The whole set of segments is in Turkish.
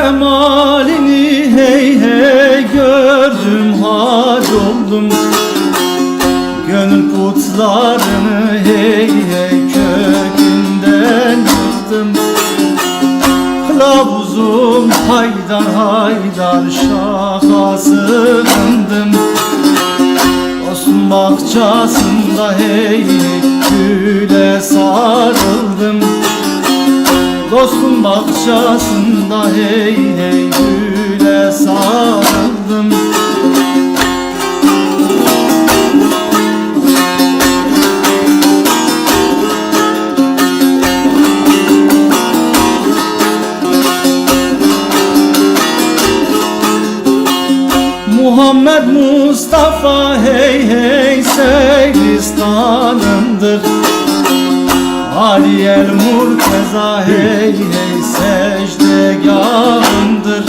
cemalini hey hey gördüm, hal oldum. Gönül putlarını hey hey kökünden yıktım. Kılavuzum haydar haydar şaha sığındım. Dostum bahçasında hey hey güle sarıldım. Dostum bahçasında hey hey güle sarıldım. Muhammed Mustafa hey hey Seylistan'ındır. Ali el Murteza hey hey secdegahındır.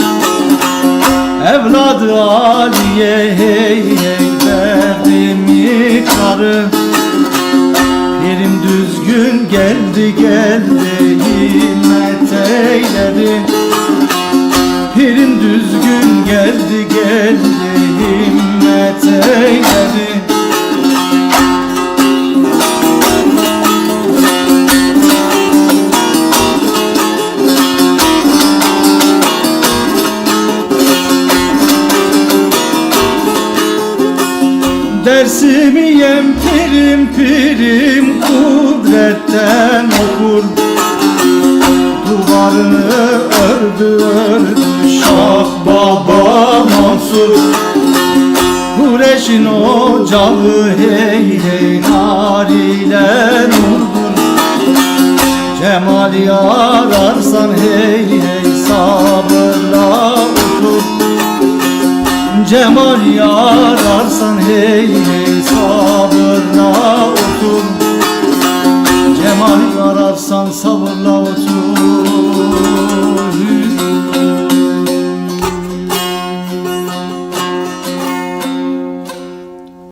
Evladı Aliye hey hey verdim ikrarı. Pirim düzgün geldi geldi himmet eyledi. Pirim düzgün geldi geldi himmet eyledi. Dersimi yem pirim pirim kudretten okur. Duvarını ördü ördü Şah Baba Mansur. Kureş'in ocağı hey hey nar ile nurdur. Cemali ararsan hey hey sabırla otur. Cemali ararsan hey hey sabırla otur. Cemali ararsan sabırla otur.